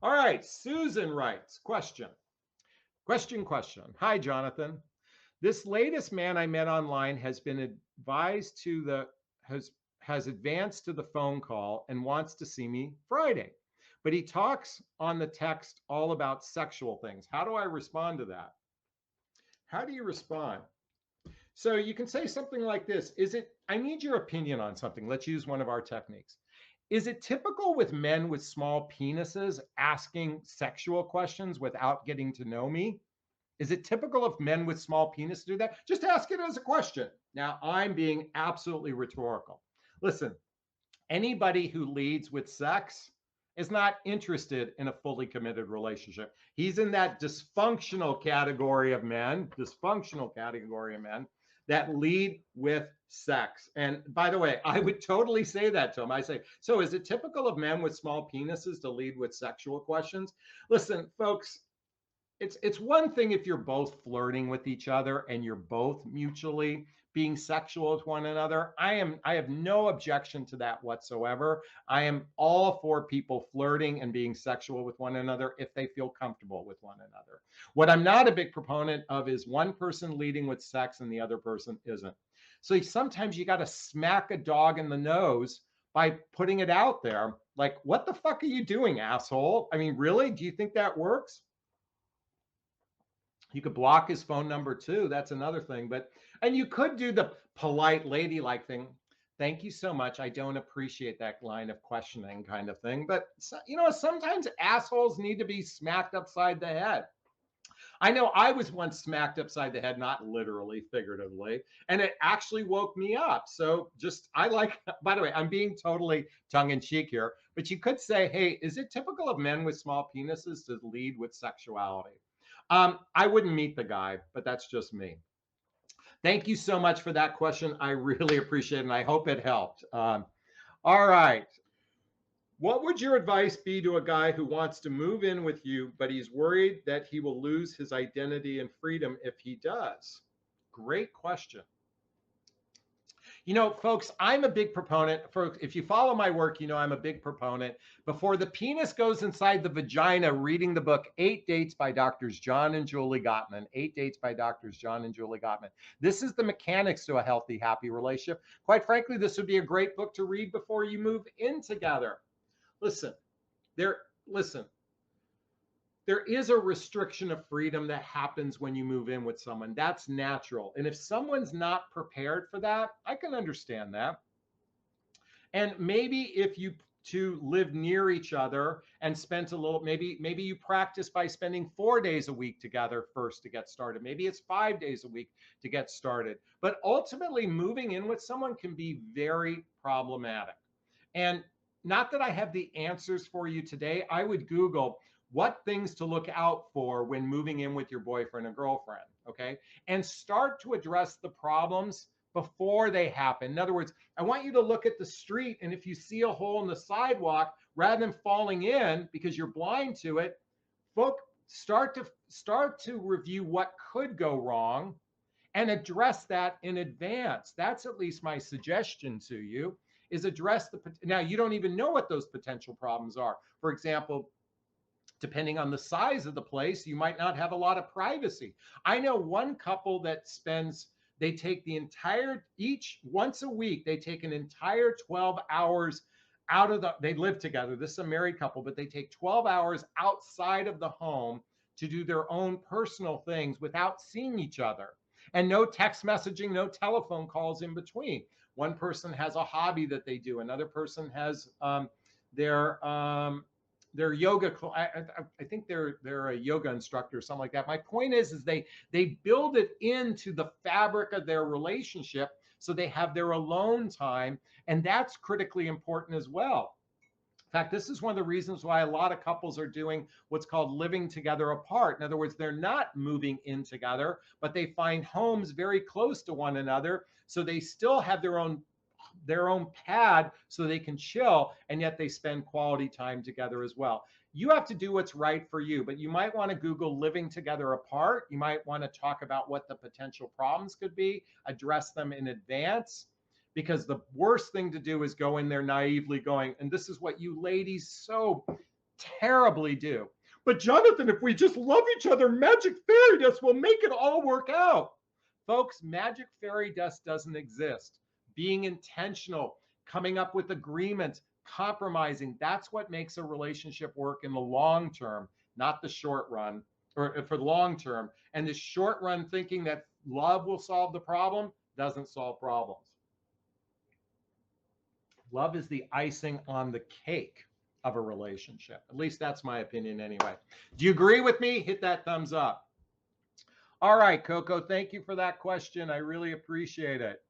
All right, Susan writes, question. Hi, Jonathan. This latest man I met online has been advised to the has advanced to the phone call and wants to see me Friday. But he talks on the text all about sexual things. How do I respond to that? How do you respond? So you can say something like this. I need your opinion on something. Let's use one of our techniques. Is it typical with men with small penises asking sexual questions without getting to know me? Is it typical of men with small penis to do that? Just ask it as a question. Now, I'm being absolutely rhetorical. Listen, anybody who leads with sex is not interested in a fully committed relationship. He's in that dysfunctional category of men, that lead with sex. And by the way, I would totally say that to him. I say, so is it typical of men with small penises to lead with sexual questions? Listen, folks, it's one thing if you're both flirting with each other and you're both mutually being sexual with one another. I have no objection to that whatsoever. I am all for people flirting and being sexual with one another if they feel comfortable with one another. What I'm not a big proponent of is one person leading with sex and the other person isn't. So sometimes you got to smack a dog in the nose by putting it out there. Like, what the fuck are you doing, asshole? I mean, really? Do you think that works? You could block his phone number too. That's another thing. And you could do the polite ladylike thing. Thank you so much. I don't appreciate that line of questioning kind of thing. But sometimes assholes need to be smacked upside the head. I know I was once smacked upside the head, not literally, figuratively, and it actually woke me up. So by the way, I'm being totally tongue in cheek here, but you could say, hey, is it typical of men with small penises to lead with sexuality? I wouldn't meet the guy, but that's just me. Thank you so much for that question. I really appreciate it, and I hope it helped. All right. What would your advice be to a guy who wants to move in with you, but he's worried that he will lose his identity and freedom if he does? Great question. Folks, I'm a big proponent. If you follow my work, I'm a big proponent. Before the penis goes inside the vagina, reading the book 8 Dates by Doctors John and Julie Gottman. 8 Dates by Doctors John and Julie Gottman. This is the mechanics to a healthy, happy relationship. Quite frankly, this would be a great book to read before you move in together. Listen, there is a restriction of freedom that happens when you move in with someone. That's natural. And if someone's not prepared for that, I can understand that. And maybe if you two live near each other and spent a little, maybe you practice by spending 4 days a week together first to get started. Maybe it's 5 days a week to get started. But ultimately, moving in with someone can be very problematic. And not that I have the answers for you today. I would Google what things to look out for when moving in with your boyfriend or girlfriend, okay? And start to address the problems before they happen. In other words, I want you to look at the street, and if you see a hole in the sidewalk, rather than falling in because you're blind to it, start to review what could go wrong and address that in advance. That's at least my suggestion to you, is address now you don't even know what those potential problems are. For example, depending on the size of the place, you might not have a lot of privacy. I know one couple that they take the entire, once a week, they take an entire 12 hours they live together. This is a married couple, but they take 12 hours outside of the home to do their own personal things without seeing each other. And no text messaging, no telephone calls in between. One person has a hobby that they do. Another person has their yoga. I think they're a yoga instructor or something like that. My point is they build it into the fabric of their relationship so they have their alone time, and that's critically important as well. In fact, this is one of the reasons why a lot of couples are doing what's called living together apart. In other words, they're not moving in together, but they find homes very close to one another, so they still have their own pad so they can chill, and yet they spend quality time together as well. You have to do what's right for you, but you might want to Google living together apart. You might want to talk about what the potential problems could be, address them in advance, because the worst thing to do is go in there naively going, and this is what you ladies so terribly do. But Jonathan, if we just love each other, magic fairy dust will make it all work out. Folks, magic fairy dust doesn't exist. Being intentional, coming up with agreements, compromising, that's what makes a relationship work in the long term, not the short run, or for the long term. And the short run thinking that love will solve the problem doesn't solve problems. Love is the icing on the cake of a relationship. At least that's my opinion anyway. Do you agree with me? Hit that thumbs up. All right, Coco, thank you for that question. I really appreciate it.